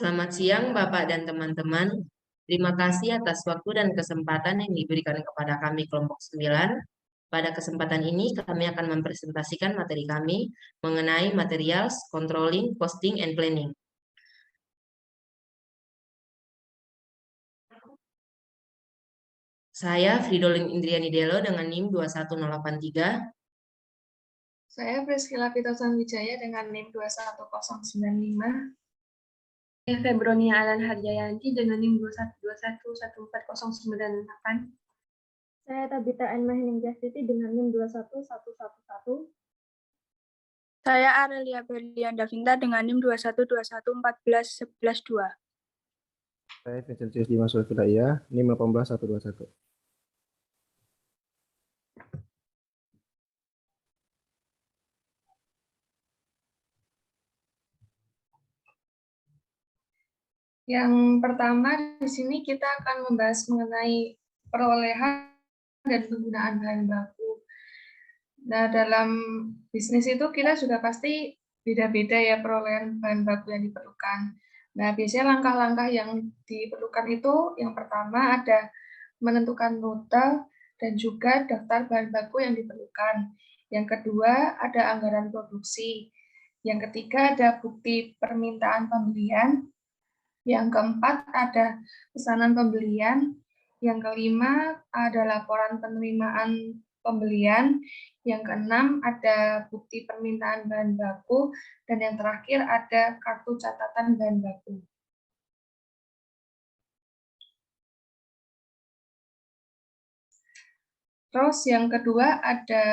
Selamat siang, Bapak dan teman-teman. Terima kasih atas waktu dan kesempatan yang diberikan kepada kami kelompok 9. Pada kesempatan ini, kami akan mempresentasikan materi kami mengenai materials, controlling, costing, and planning. Saya Fridolin Indriani Delo dengan NIM 21083. Saya Priscilla Pitosan Wijaya dengan NIM 21095. Saya Febronia Alan Harjayanti dengan NIM 212114098. Saya Tabita N. Mahining Jastiti dengan NIM 21111. Saya Arelia Berlian Davinta dengan NIM 2121141112. Saya Vincentius Dimas Sulfidaya, NIM 18121. Yang pertama di sini kita akan membahas mengenai perolehan dan penggunaan bahan baku. Nah, dalam bisnis itu kita sudah pasti beda-beda ya perolehan bahan baku yang diperlukan. Nah, biasanya langkah-langkah yang diperlukan itu yang pertama ada menentukan rute dan juga daftar bahan baku yang diperlukan. Yang kedua ada anggaran produksi. Yang ketiga ada bukti permintaan pembelian. Yang keempat ada pesanan pembelian. Yang kelima ada laporan penerimaan pembelian. Yang keenam ada bukti permintaan bahan baku. Dan yang terakhir ada kartu catatan bahan baku. Terus yang kedua ada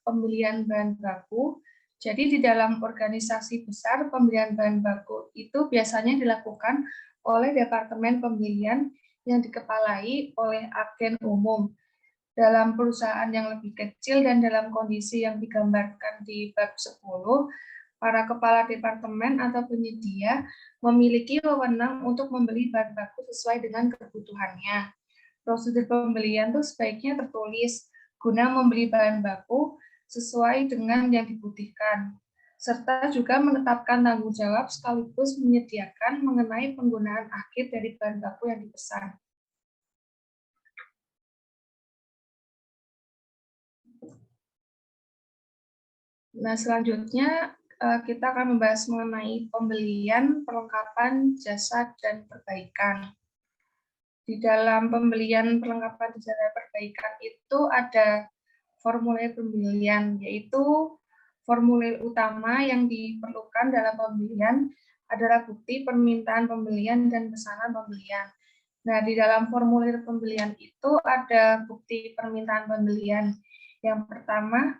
pembelian bahan baku. Jadi di dalam organisasi besar pembelian bahan baku itu biasanya dilakukan oleh Departemen Pembelian yang dikepalai oleh agen umum. Dalam perusahaan yang lebih kecil dan dalam kondisi yang digambarkan di bab 10, para kepala departemen atau penyedia memiliki wewenang untuk membeli bahan baku sesuai dengan kebutuhannya. Prosedur pembelian itu sebaiknya tertulis guna membeli bahan baku sesuai dengan yang dibutuhkan, serta juga menetapkan tanggung jawab sekaligus menyediakan mengenai penggunaan akhir dari bahan baku yang dipesan. Nah, selanjutnya kita akan membahas mengenai pembelian, perlengkapan, jasa, dan perbaikan. Di dalam pembelian perlengkapan jasa dan perbaikan itu ada formulir pembelian, yaitu formulir utama yang diperlukan dalam pembelian adalah bukti permintaan pembelian dan pesanan pembelian. Nah, di dalam formulir pembelian itu ada bukti permintaan pembelian. Yang pertama,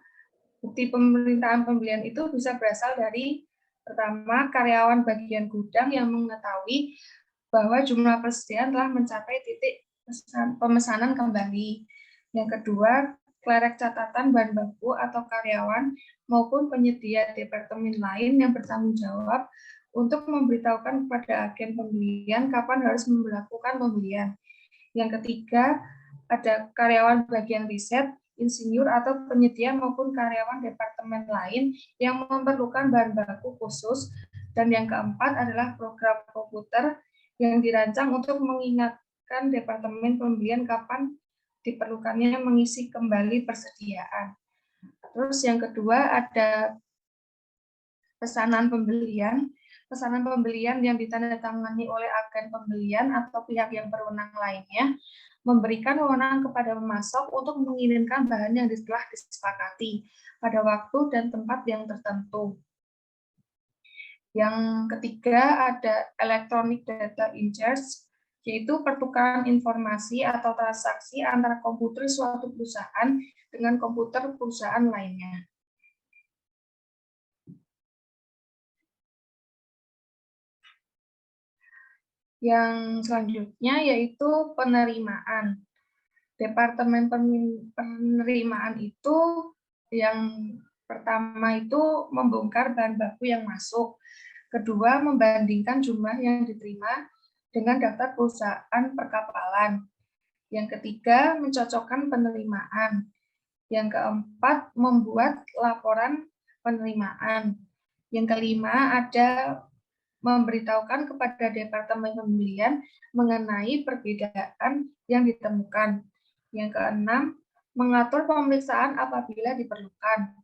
bukti permintaan pembelian itu bisa berasal dari pertama karyawan bagian gudang yang mengetahui bahwa jumlah persediaan telah mencapai titik pemesanan kembali. Yang kedua, klerek catatan bahan baku atau karyawan maupun penyedia departemen lain yang bertanggung jawab untuk memberitahukan kepada agen pembelian kapan harus melakukan pembelian. Yang ketiga, ada karyawan bagian riset, insinyur atau penyedia maupun karyawan departemen lain yang memerlukan bahan baku khusus. Dan yang keempat adalah program komputer yang dirancang untuk mengingatkan departemen pembelian kapan diperlukannya mengisi kembali persediaan. Terus yang kedua ada pesanan pembelian. Pesanan pembelian yang ditandatangani oleh agen pembelian atau pihak yang berwenang lainnya memberikan wewenang kepada pemasok untuk mengirimkan bahan yang telah disepakati pada waktu dan tempat yang tertentu. Yang ketiga ada electronic data in charge, yaitu pertukaran informasi atau transaksi antara komputer suatu perusahaan dengan komputer perusahaan lainnya. Yang selanjutnya yaitu penerimaan. Departemen penerimaan itu yang pertama itu membongkar bahan baku yang masuk. Kedua, membandingkan jumlah yang diterima dengan daftar perusahaan perkapalan. Yang ketiga, mencocokkan penerimaan. Yang keempat, membuat laporan penerimaan. Yang kelima, ada memberitahukan kepada Departemen Pembelian mengenai perbedaan yang ditemukan. Yang keenam, mengatur pemeriksaan apabila diperlukan.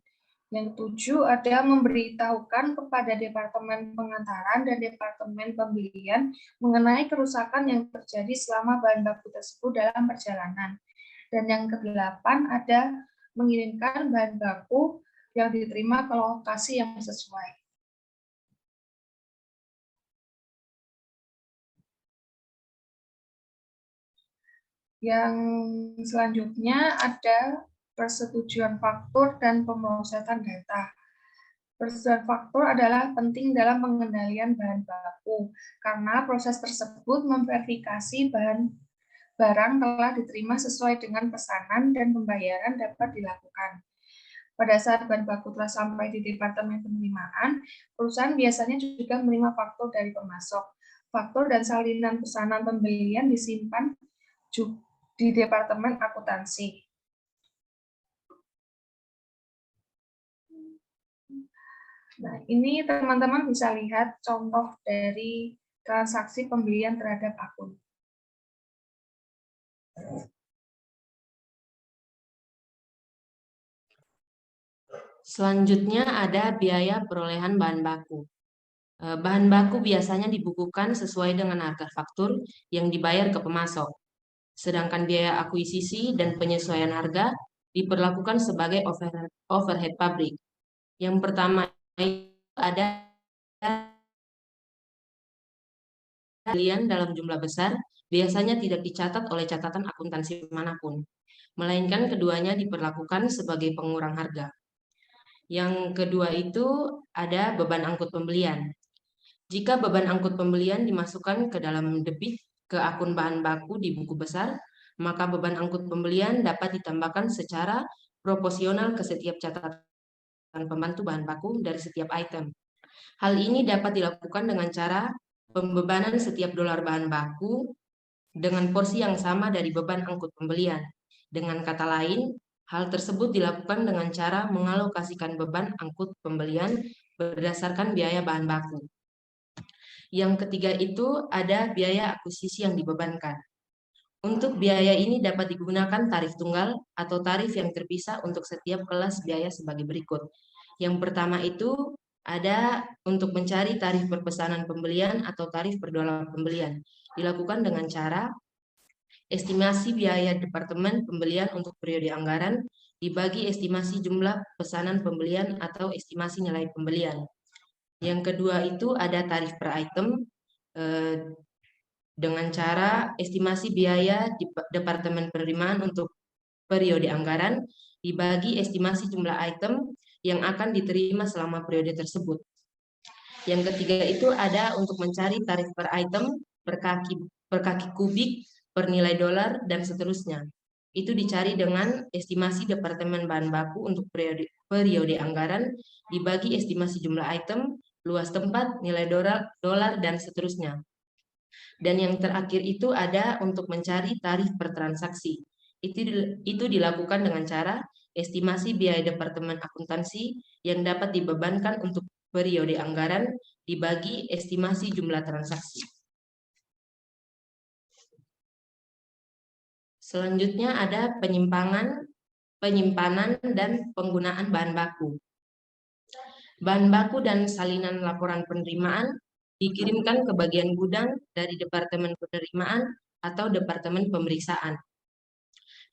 Yang ketujuh, ada memberitahukan kepada Departemen Pengantaran dan Departemen Pembelian mengenai kerusakan yang terjadi selama bahan baku tersebut dalam perjalanan. Dan yang kedelapan, ada mengirimkan bahan baku yang diterima ke lokasi yang sesuai. Yang selanjutnya ada persetujuan faktur dan pemrosesan data. Persetujuan faktur adalah penting dalam pengendalian bahan baku, karena proses tersebut memverifikasi barang telah diterima sesuai dengan pesanan dan pembayaran dapat dilakukan. Pada saat bahan baku telah sampai di Departemen Penerimaan, perusahaan biasanya juga menerima faktur dari pemasok. Faktur dan salinan pesanan pembelian disimpan di Departemen Akuntansi. Nah, ini teman-teman bisa lihat contoh dari transaksi pembelian terhadap akun. Selanjutnya ada biaya perolehan bahan baku. Bahan baku biasanya dibukukan sesuai dengan harga faktur yang dibayar ke pemasok. Sedangkan biaya akuisisi dan penyesuaian harga diperlakukan sebagai overhead pabrik. Yang pertama ada pembelian dalam jumlah besar biasanya tidak dicatat oleh catatan akuntansi manapun, melainkan keduanya diperlakukan sebagai pengurang harga. Yang kedua itu ada beban angkut pembelian. Jika beban angkut pembelian dimasukkan ke dalam debit ke akun bahan baku di buku besar, maka beban angkut pembelian dapat ditambahkan secara proporsional ke setiap catatan pembantu bahan baku dari setiap item. Hal ini dapat dilakukan dengan cara pembebanan setiap dolar bahan baku dengan porsi yang sama dari beban angkut pembelian. Dengan kata lain, hal tersebut dilakukan dengan cara mengalokasikan beban angkut pembelian berdasarkan biaya bahan baku. Yang ketiga itu ada biaya akuisisi yang dibebankan. Untuk biaya ini dapat digunakan tarif tunggal atau tarif yang terpisah untuk setiap kelas biaya sebagai berikut. Yang pertama itu ada untuk mencari tarif perpesanan pembelian atau tarif per dolar pembelian. Dilakukan dengan cara estimasi biaya Departemen Pembelian untuk periode anggaran dibagi estimasi jumlah pesanan pembelian atau estimasi nilai pembelian. Yang kedua itu ada tarif per item dengan cara estimasi biaya di Departemen Penerimaan untuk periode anggaran dibagi estimasi jumlah item yang akan diterima selama periode tersebut. Yang ketiga itu ada untuk mencari tarif per item, per kaki kubik, per nilai dolar, dan seterusnya. Itu dicari dengan estimasi Departemen Bahan Baku untuk periode anggaran dibagi estimasi jumlah item, luas tempat, nilai dolar, dan seterusnya. Dan yang terakhir itu ada untuk mencari tarif per transaksi. Itu dilakukan dengan cara estimasi biaya Departemen Akuntansi yang dapat dibebankan untuk periode anggaran dibagi estimasi jumlah transaksi. Selanjutnya ada penyimpanan dan penggunaan bahan baku. Bahan baku dan salinan laporan penerimaan dikirimkan ke bagian gudang dari Departemen Penerimaan atau Departemen Pemeriksaan.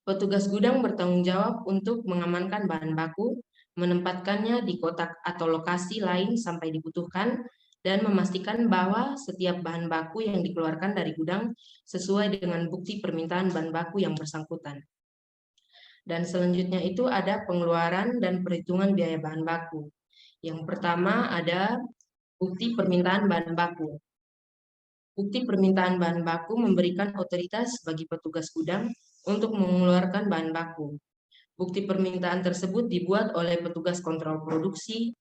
Petugas gudang bertanggung jawab untuk mengamankan bahan baku, menempatkannya di kotak atau lokasi lain sampai dibutuhkan, dan memastikan bahwa setiap bahan baku yang dikeluarkan dari gudang sesuai dengan bukti permintaan bahan baku yang bersangkutan. Dan selanjutnya itu ada pengeluaran dan perhitungan biaya bahan baku. Yang pertama ada bukti permintaan bahan baku. Bukti permintaan bahan baku memberikan otoritas bagi petugas gudang untuk mengeluarkan bahan baku. Bukti permintaan tersebut dibuat oleh petugas kontrol produksi,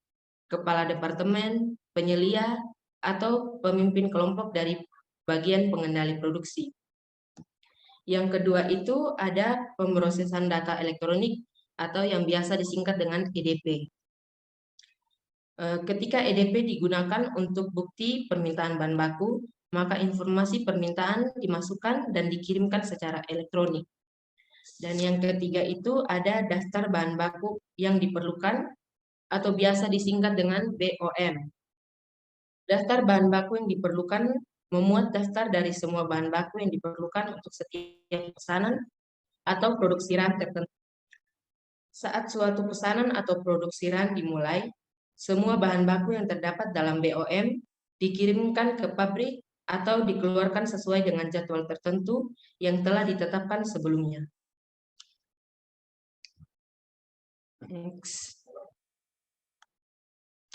kepala departemen, penyelia, atau pemimpin kelompok dari bagian pengendali produksi. Yang kedua itu ada pemrosesan data elektronik atau yang biasa disingkat dengan EDP. Ketika EDP digunakan untuk bukti permintaan bahan baku, maka informasi permintaan dimasukkan dan dikirimkan secara elektronik. Dan yang ketiga itu ada daftar bahan baku yang diperlukan atau biasa disingkat dengan BOM. Daftar bahan baku yang diperlukan memuat daftar dari semua bahan baku yang diperlukan untuk setiap pesanan atau produksi run tertentu. Saat suatu pesanan atau produksi run dimulai, semua bahan baku yang terdapat dalam BOM dikirimkan ke pabrik atau dikeluarkan sesuai dengan jadwal tertentu yang telah ditetapkan sebelumnya. Next.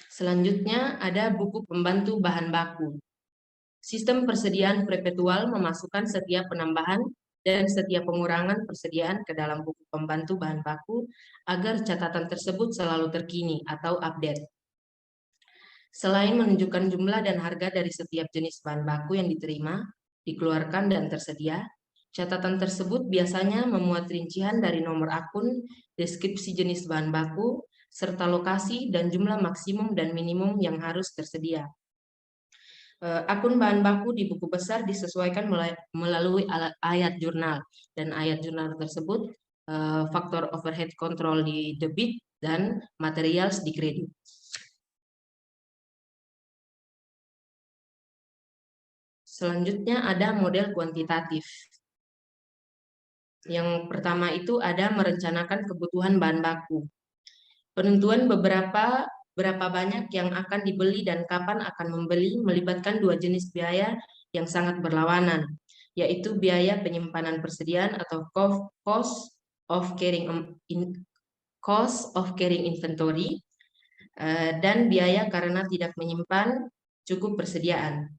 Selanjutnya ada buku pembantu bahan baku. Sistem persediaan perpetual memasukkan setiap penambahan dan setiap pengurangan persediaan ke dalam buku pembantu bahan baku agar catatan tersebut selalu terkini atau update. Selain menunjukkan jumlah dan harga dari setiap jenis bahan baku yang diterima, dikeluarkan, dan tersedia, catatan tersebut biasanya memuat rincian dari nomor akun, deskripsi jenis bahan baku, serta lokasi dan jumlah maksimum dan minimum yang harus tersedia. Akun bahan baku di buku besar disesuaikan melalui ayat jurnal, dan ayat jurnal tersebut faktor overhead control di debit dan materials di kredit. Selanjutnya ada model kuantitatif. Yang pertama itu ada merencanakan kebutuhan bahan baku. Penentuan berapa banyak yang akan dibeli dan kapan akan membeli melibatkan dua jenis biaya yang sangat berlawanan, yaitu biaya penyimpanan persediaan atau cost of carrying inventory dan biaya karena tidak menyimpan cukup persediaan.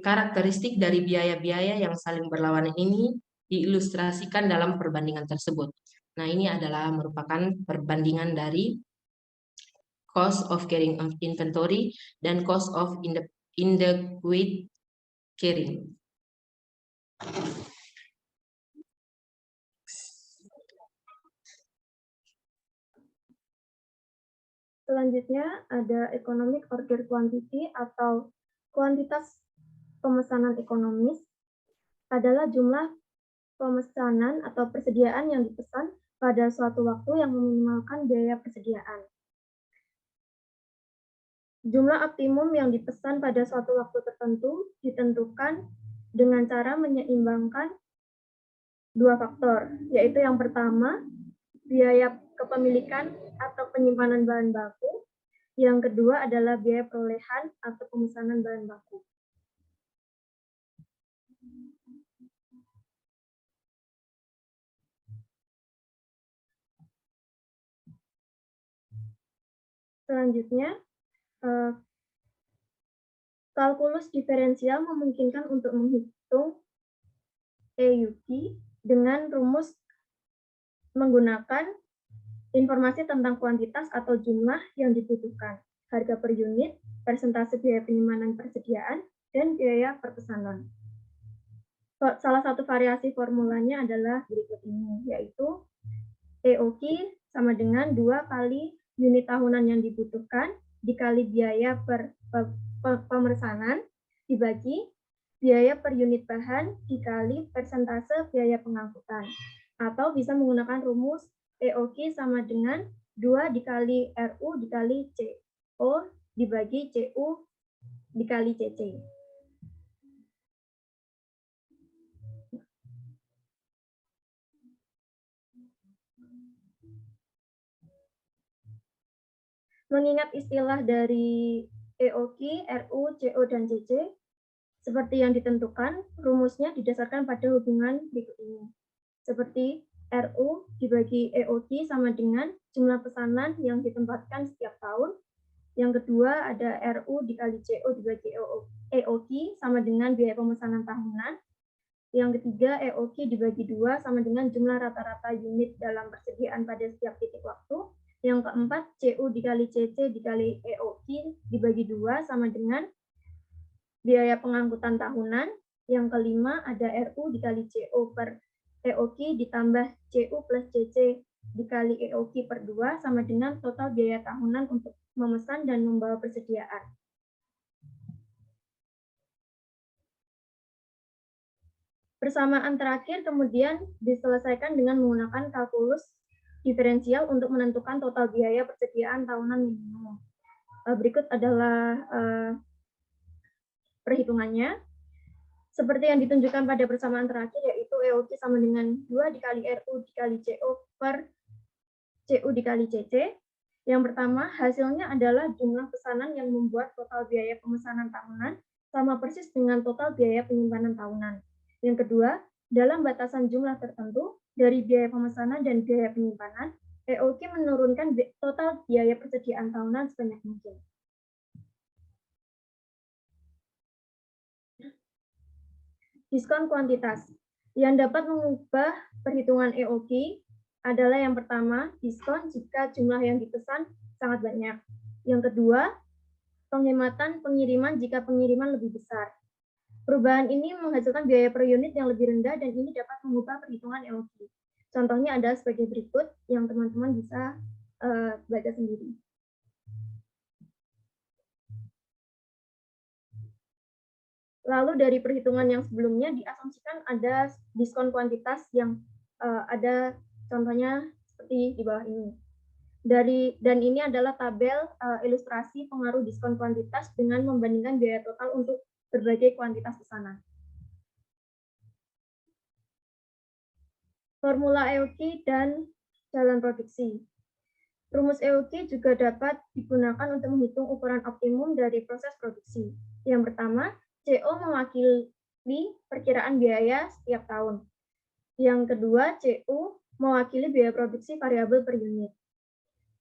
Karakteristik dari biaya-biaya yang saling berlawanan ini diilustrasikan dalam perbandingan tersebut. Nah, ini adalah merupakan perbandingan dari cost of carrying inventory dan cost of inadequate carrying. Selanjutnya ada economic order quantity atau kuantitas pemesanan ekonomis adalah jumlah pemesanan atau persediaan yang dipesan pada suatu waktu yang meminimalkan biaya persediaan. Jumlah optimum yang dipesan pada suatu waktu tertentu ditentukan dengan cara menyeimbangkan dua faktor, yaitu yang pertama, biaya kepemilikan atau penyimpanan bahan baku. Yang kedua adalah biaya perolehan atau pemesanan bahan baku. Selanjutnya, kalkulus diferensial memungkinkan untuk menghitung EUQ dengan rumus menggunakan informasi tentang kuantitas atau jumlah yang dibutuhkan, harga per unit, persentase biaya penyimpanan persediaan, dan biaya perpesanan. Salah satu variasi formulanya adalah berikut ini, yaitu EOQ sama dengan 2 kali unit tahunan yang dibutuhkan dikali biaya per pemesanan dibagi biaya per unit bahan dikali persentase biaya pengangkutan. Atau bisa menggunakan rumus EOQ sama dengan 2 dikali RU dikali CO dibagi CU dikali CC. Mengingat istilah dari EOQ, RU, CO, dan CC, seperti yang ditentukan, rumusnya didasarkan pada hubungan berikut ini. Seperti RU dibagi EOQ sama dengan jumlah pesanan yang ditempatkan setiap tahun. Yang kedua ada RU dikali CO dibagi EOQ sama dengan biaya pemesanan tahunan. Yang ketiga EOQ dibagi 2 sama dengan jumlah rata-rata unit dalam persediaan pada setiap titik waktu. Yang keempat CU dikali CC dikali EOQ dibagi 2 sama dengan biaya pengangkutan tahunan. Yang kelima ada RU dikali CO per EOQ ditambah CU plus CC dikali EOQ per 2 sama dengan total biaya tahunan untuk memesan dan membawa persediaan. Persamaan terakhir kemudian diselesaikan dengan menggunakan kalkulus diferensial untuk menentukan total biaya persediaan tahunan minimum. Berikut adalah perhitungannya. Seperti yang ditunjukkan pada persamaan terakhir, yaitu EOQ sama dengan 2 dikali RU dikali CO per CU dikali CC. Yang pertama, hasilnya adalah jumlah pesanan yang membuat total biaya pemesanan tahunan sama persis dengan total biaya penyimpanan tahunan. Yang kedua, dalam batasan jumlah tertentu dari biaya pemesanan dan biaya penyimpanan, EOQ menurunkan total biaya persediaan tahunan sebanyak mungkin. Diskon kuantitas. Yang dapat mengubah perhitungan EOQ adalah yang pertama, diskon jika jumlah yang dipesan sangat banyak. Yang kedua, penghematan pengiriman jika pengiriman lebih besar. Perubahan ini menghasilkan biaya per unit yang lebih rendah dan ini dapat mengubah perhitungan EOQ. Contohnya adalah sebagai berikut yang teman-teman bisa baca sendiri. Lalu dari perhitungan yang sebelumnya diasumsikan ada diskon kuantitas yang ada contohnya seperti di bawah ini. Dan ini adalah tabel ilustrasi pengaruh diskon kuantitas dengan membandingkan biaya total untuk berbagai kuantitas pesanan. Formula EOQ dan jalan produksi. Rumus EOQ juga dapat digunakan untuk menghitung ukuran optimum dari proses produksi. Yang pertama, CO mewakili perkiraan biaya setiap tahun. Yang kedua, CU mewakili biaya produksi variabel per unit.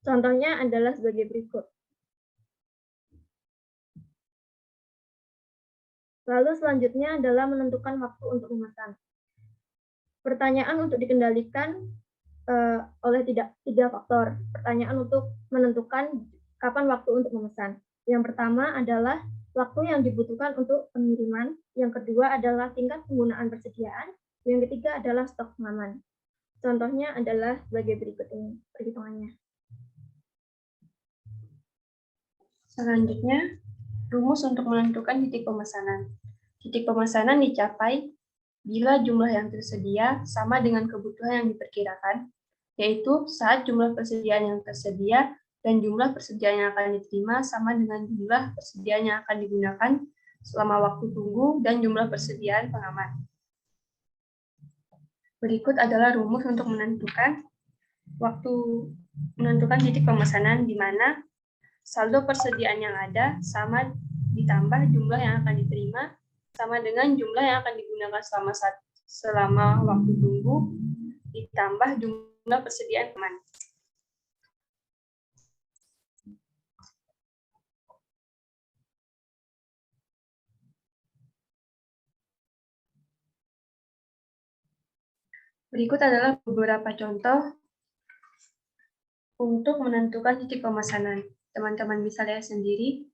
Contohnya adalah sebagai berikut. Lalu selanjutnya adalah menentukan waktu untuk memesan. Pertanyaan untuk dikendalikan oleh tiga faktor. Pertanyaan untuk menentukan kapan waktu untuk memesan. Yang pertama adalah waktu yang dibutuhkan untuk pengiriman. Yang kedua adalah tingkat penggunaan persediaan. Yang ketiga adalah stok pengaman. Contohnya adalah sebagai berikut ini perhitungannya. Selanjutnya, rumus untuk menentukan titik pemesanan. Titik pemesanan dicapai bila jumlah yang tersedia sama dengan kebutuhan yang diperkirakan, yaitu saat jumlah persediaan yang tersedia dan jumlah persediaan yang akan diterima sama dengan jumlah persediaan yang akan digunakan selama waktu tunggu dan jumlah persediaan pengaman. Berikut adalah rumus untuk menentukan titik pemesanan di mana saldo persediaan yang ada sama ditambah jumlah yang akan diterima sama dengan jumlah yang akan digunakan selama waktu tunggu ditambah jumlah persediaan pengaman. Berikut adalah beberapa contoh untuk menentukan titik pemesanan. Teman-teman bisa lihat sendiri.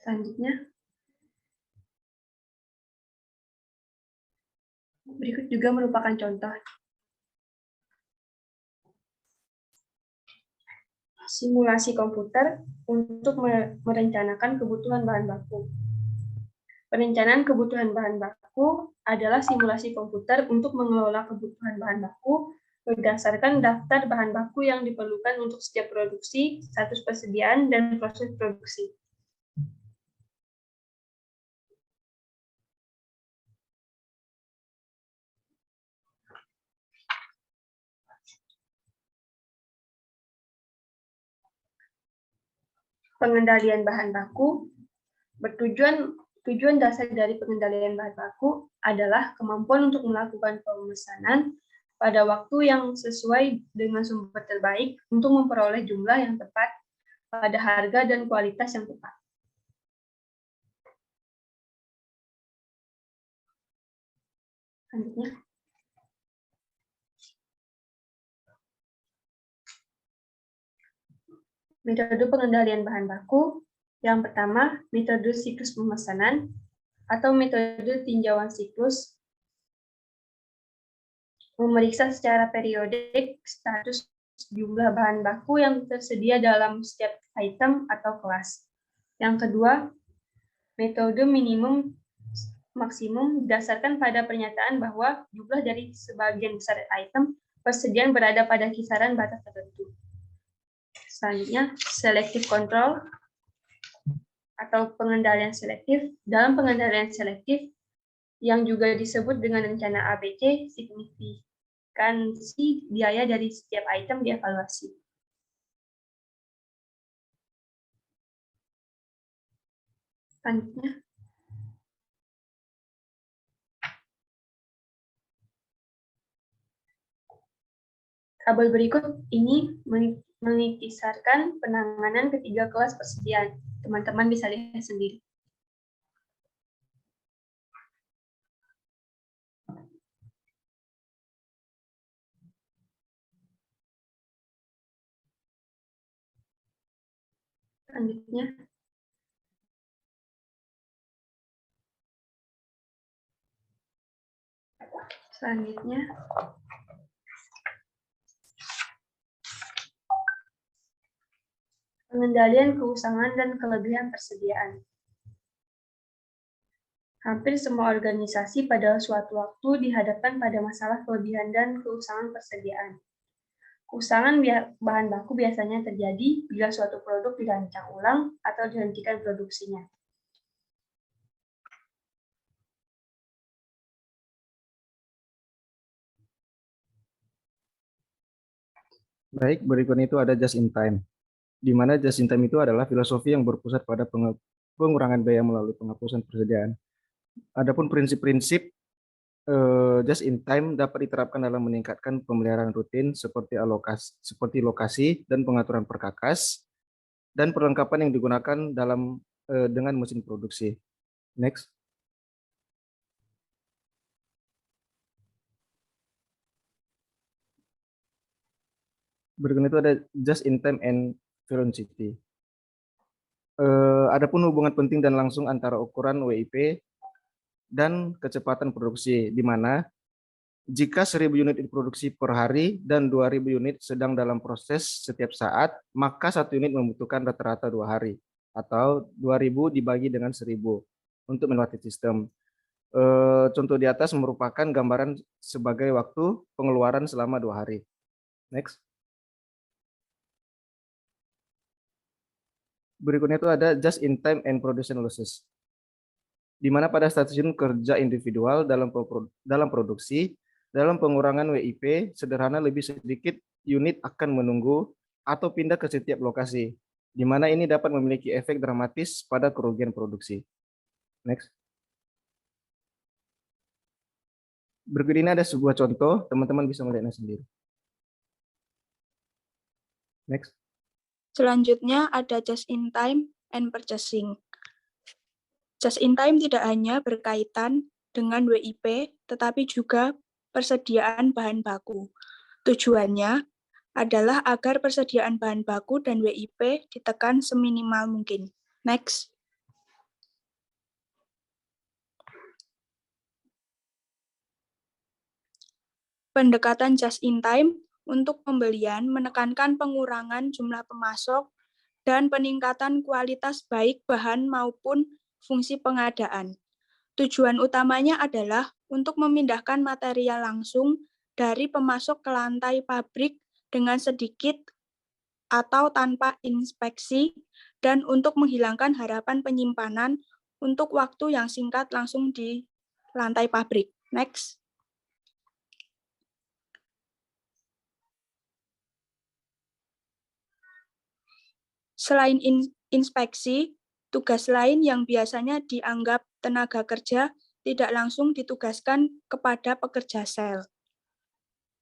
Selanjutnya, berikut juga merupakan contoh. Simulasi komputer untuk merencanakan kebutuhan bahan baku. Perencanaan kebutuhan bahan baku adalah simulasi komputer untuk mengelola kebutuhan bahan baku berdasarkan daftar bahan baku yang diperlukan untuk setiap produksi, status persediaan, dan proses produksi. Pengendalian bahan baku tujuan dasar dari pengendalian bahan baku adalah kemampuan untuk melakukan pemesanan pada waktu yang sesuai dengan sumber terbaik untuk memperoleh jumlah yang tepat pada harga dan kualitas yang tepat. Selanjutnya. Metode pengendalian bahan baku. Yang pertama, metode siklus pemesanan atau metode tinjauan siklus. Memeriksa secara periodik status jumlah bahan baku yang tersedia dalam setiap item atau kelas. Yang kedua, metode minimum maksimum berdasarkan pada pernyataan bahwa jumlah dari sebagian besar item persediaan berada pada kisaran batas tertentu. Selanjutnya, selective control atau pengendalian selektif. Dalam pengendalian selektif, yang juga disebut dengan rencana ABC, signifikansi biaya dari setiap item dievaluasi. Selanjutnya, tabel berikut ini mengisarkan penanganan ketiga kelas persediaan. Teman-teman bisa lihat sendiri. Selanjutnya, pengendalian keusangan dan kelebihan persediaan. Hampir semua organisasi pada suatu waktu dihadapkan pada masalah kelebihan dan keusangan persediaan. Keusangan bahan baku biasanya terjadi bila suatu produk dirancang ulang atau dihentikan produksinya. Baik, berikutnya itu ada just in time. Di mana just in time itu adalah filosofi yang berpusat pada pengurangan biaya melalui penghapusan persediaan. Adapun prinsip-prinsip just in time dapat diterapkan dalam meningkatkan pemeliharaan rutin seperti lokasi dan pengaturan perkakas dan perlengkapan yang digunakan dengan mesin produksi. Next. Berikutnya itu ada just in time and velocity. Adapun hubungan penting dan langsung antara ukuran WIP dan kecepatan produksi, di mana jika 1000 unit diproduksi per hari dan 2000 unit sedang dalam proses setiap saat, maka 1 unit membutuhkan rata-rata 2 hari, atau 2000 dibagi dengan 1000 untuk melewati sistem. Contoh di atas merupakan gambaran sebagai waktu pengeluaran selama 2 hari. Next. Berikutnya itu ada just in time and production losses, di mana pada stasiun kerja individual dalam produksi, dalam pengurangan WIP sederhana lebih sedikit unit akan menunggu atau pindah ke setiap lokasi, di mana ini dapat memiliki efek dramatis pada kerugian produksi. Next. Berikut ini ada sebuah contoh, teman-teman bisa melihatnya sendiri. Next. Selanjutnya ada just in time and purchasing. Just in time tidak hanya berkaitan dengan WIP, tetapi juga persediaan bahan baku. Tujuannya adalah agar persediaan bahan baku dan WIP ditekan seminimal mungkin. Next. Pendekatan just in time untuk pembelian menekankan pengurangan jumlah pemasok dan peningkatan kualitas baik bahan maupun fungsi pengadaan. Tujuan utamanya adalah untuk memindahkan material langsung dari pemasok ke lantai pabrik dengan sedikit atau tanpa inspeksi dan untuk menghilangkan harapan penyimpanan untuk waktu yang singkat langsung di lantai pabrik. Next. Selain inspeksi, tugas lain yang biasanya dianggap tenaga kerja tidak langsung ditugaskan kepada pekerja sel.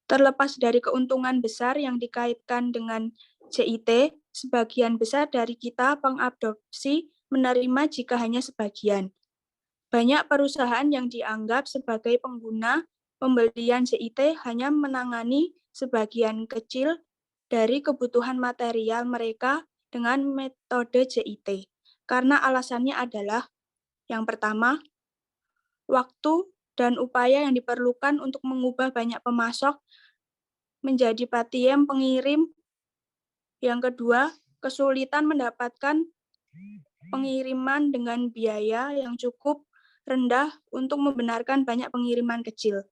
Terlepas dari keuntungan besar yang dikaitkan dengan JIT, sebagian besar dari kita pengadopsi menerima jika hanya sebagian. Banyak perusahaan yang dianggap sebagai pengguna pembelian JIT hanya menangani sebagian kecil dari kebutuhan material mereka dengan metode JIT. Karena alasannya adalah yang pertama, waktu dan upaya yang diperlukan untuk mengubah banyak pemasok menjadi PATIEM pengirim. Yang kedua, kesulitan mendapatkan pengiriman dengan biaya yang cukup rendah untuk membenarkan banyak pengiriman kecil.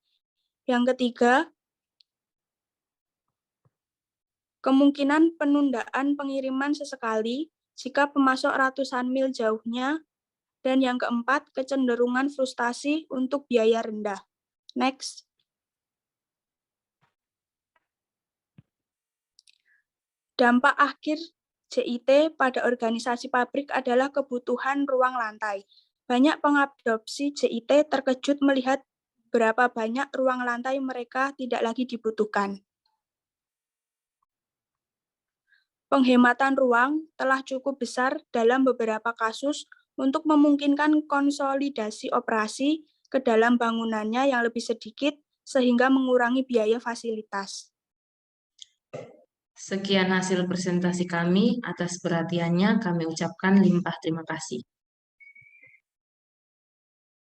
Yang ketiga, kemungkinan penundaan pengiriman sesekali jika pemasok ratusan mil jauhnya. Dan yang keempat, kecenderungan frustasi untuk biaya rendah. Next. Dampak akhir JIT pada organisasi pabrik adalah kebutuhan ruang lantai. Banyak pengadopsi JIT terkejut melihat berapa banyak ruang lantai mereka tidak lagi dibutuhkan. Penghematan ruang telah cukup besar dalam beberapa kasus untuk memungkinkan konsolidasi operasi ke dalam bangunannya yang lebih sedikit sehingga mengurangi biaya fasilitas. Sekian hasil presentasi kami. Atas perhatiannya kami ucapkan limpah terima kasih.